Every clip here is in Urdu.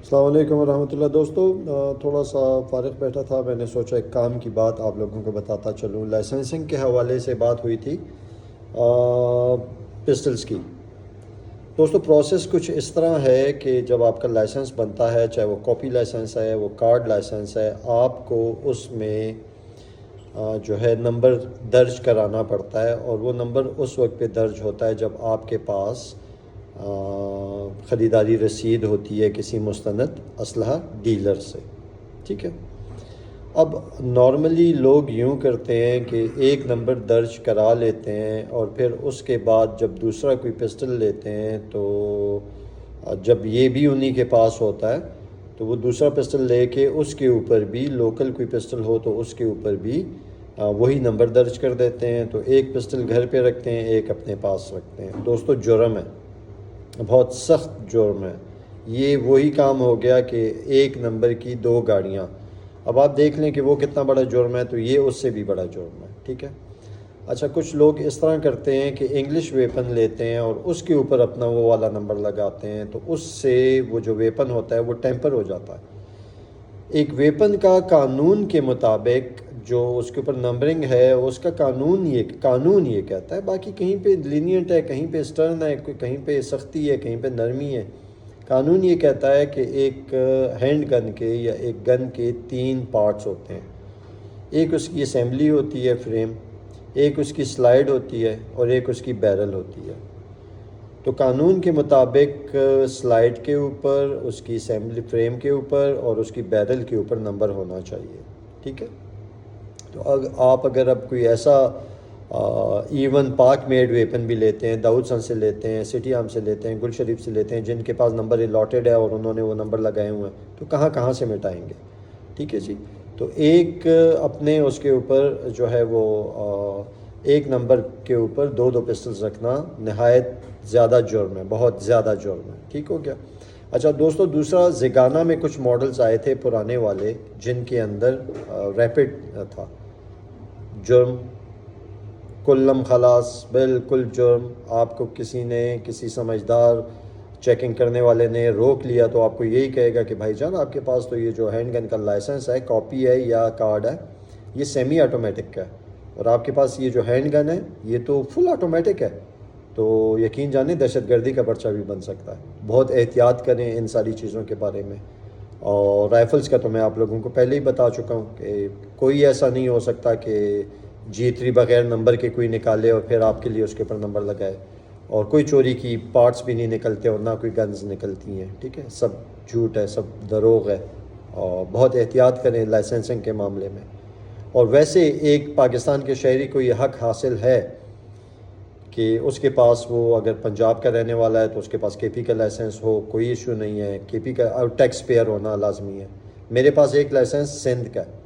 السلام علیکم ورحمۃ اللہ دوستو، تھوڑا سا فارغ بیٹھا تھا، میں نے سوچا ایک کام کی بات آپ لوگوں کو بتاتا چلوں۔ لائسنسنگ کے حوالے سے بات ہوئی تھی پسٹلز کی۔ دوستو پروسیس کچھ اس طرح ہے کہ جب آپ کا لائسنس بنتا ہے، چاہے وہ کاپی لائسنس ہے، وہ کارڈ لائسنس ہے، آپ کو اس میں جو ہے نمبر درج کرانا پڑتا ہے، اور وہ نمبر اس وقت پہ درج ہوتا ہے جب آپ کے پاس خریداری رسید ہوتی ہے کسی مستند اسلحہ ڈیلر سے، ٹھیک ہے۔ اب نارملی لوگ یوں کرتے ہیں کہ ایک نمبر درج کرا لیتے ہیں، اور پھر اس کے بعد جب دوسرا کوئی پسٹل لیتے ہیں تو جب یہ بھی انہی کے پاس ہوتا ہے تو وہ دوسرا پسٹل لے کے اس کے اوپر بھی لوکل کوئی پسٹل ہو تو اس کے اوپر بھی وہی نمبر درج کر دیتے ہیں، تو ایک پسٹل گھر پہ رکھتے ہیں، ایک اپنے پاس رکھتے ہیں۔ دوستو جرم ہے، بہت سخت جرم ہے یہ۔ وہی کام ہو گیا کہ ایک نمبر کی دو گاڑیاں۔ اب آپ دیکھ لیں کہ وہ کتنا بڑا جرم ہے، تو یہ اس سے بھی بڑا جرم ہے، ٹھیک ہے۔ اچھا، کچھ لوگ اس طرح کرتے ہیں کہ انگلش ویپن لیتے ہیں اور اس کے اوپر اپنا وہ والا نمبر لگاتے ہیں، تو اس سے وہ جو ویپن ہوتا ہے وہ ٹیمپر ہو جاتا ہے۔ ایک ویپن کا قانون کے مطابق جو اس کے اوپر نمبرنگ ہے، اس کا قانون یہ کہتا ہے، باقی کہیں پہ لینینٹ ہے، کہیں پہ اسٹرن ہے، کہیں پہ سختی ہے، کہیں پہ نرمی ہے۔ قانون یہ کہتا ہے کہ ایک ہینڈ گن کے یا ایک گن کے 3 پارٹس ہوتے ہیں۔ ایک اس کی اسمبلی ہوتی ہے، فریم، ایک اس کی سلائیڈ ہوتی ہے، اور ایک اس کی بیرل ہوتی ہے۔ تو قانون کے مطابق سلائیڈ کے اوپر، اس کی اسمبلی فریم کے اوپر اور اس کی بیرل کے اوپر نمبر ہونا چاہیے، ٹھیک ہے۔ تو آپ اگر اب کوئی ایسا ایون پاک میڈ ویپن بھی لیتے ہیں، داؤد سن سے لیتے ہیں، سٹی آرم سے لیتے ہیں، گل شریف سے لیتے ہیں، جن کے پاس نمبر الاٹڈ ہے اور انہوں نے وہ نمبر لگائے ہوئے ہیں، تو کہاں سے مٹائیں گے، ٹھیک ہے جی۔ تو ایک اپنے اس کے اوپر جو ہے وہ ایک نمبر کے اوپر دو پسٹلز رکھنا نہایت زیادہ جرم ہے، بہت زیادہ جرم ہے، ٹھیک ہو گیا۔ اچھا دوستو، دوسرا زگانہ میں کچھ ماڈلز آئے تھے پرانے والے، جن کے اندر ریپڈ تھا۔ جرم کلم خلاص، بالکل جرم۔ آپ کو کسی سمجھدار چیکنگ کرنے والے نے روک لیا تو آپ کو یہی کہے گا کہ بھائی جان، آپ کے پاس تو یہ جو ہینڈ گن کا لائسنس ہے، کاپی ہے یا کارڈ ہے، یہ سیمی آٹومیٹک کا ہے، اور آپ کے پاس یہ جو ہینڈ گن ہے یہ تو فل آٹومیٹک ہے، تو یقین جانیں دہشت گردی کا پرچہ بھی بن سکتا ہے۔ بہت احتیاط کریں ان ساری چیزوں کے بارے میں۔ اور رائفلز کا تو میں آپ لوگوں کو پہلے ہی بتا چکا ہوں کہ کوئی ایسا نہیں ہو سکتا کہ G3 بغیر نمبر کے کوئی نکالے اور پھر آپ کے لیے اس کے اوپر نمبر لگائے، اور کوئی چوری کی پارٹس بھی نہیں نکلتے اور نہ کوئی گنز نکلتی ہیں، ٹھیک ہے۔ سب جھوٹ ہے، سب دروغ ہے، اور بہت احتیاط کریں لائسنسنگ کے معاملے میں۔ اور ویسے ایک پاکستان کے شہری کو یہ حق حاصل ہے کہ اس کے پاس، وہ اگر پنجاب کا رہنے والا ہے تو اس کے پاس KP کا لائسنس ہو، کوئی ایشو نہیں ہے۔ KP کا اور ٹیکس پیئر ہونا لازمی ہے۔ میرے پاس ایک لائسنس سندھ کا ہے،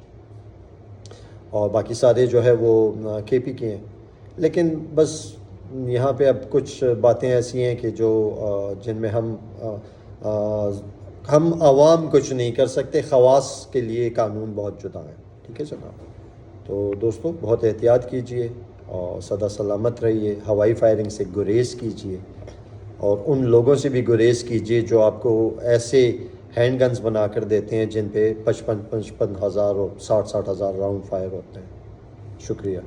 اور باقی سارے جو ہے وہ KP کے ہیں۔ لیکن بس یہاں پہ اب کچھ باتیں ایسی ہیں کہ جو جن میں ہم عوام کچھ نہیں کر سکتے، خواص کے لیے قانون بہت جدا ہے، ٹھیک ہے جناب۔ تو دوستو بہت احتیاط کیجئے اور سدا سلامت رہیے، ہوائی فائرنگ سے گریز کیجئے، اور ان لوگوں سے بھی گریز کیجئے جو آپ کو ایسے ہینڈ گنز بنا کر دیتے ہیں جن پہ 55,000 اور 60,000 راؤنڈ فائر ہوتے ہیں۔ شکریہ۔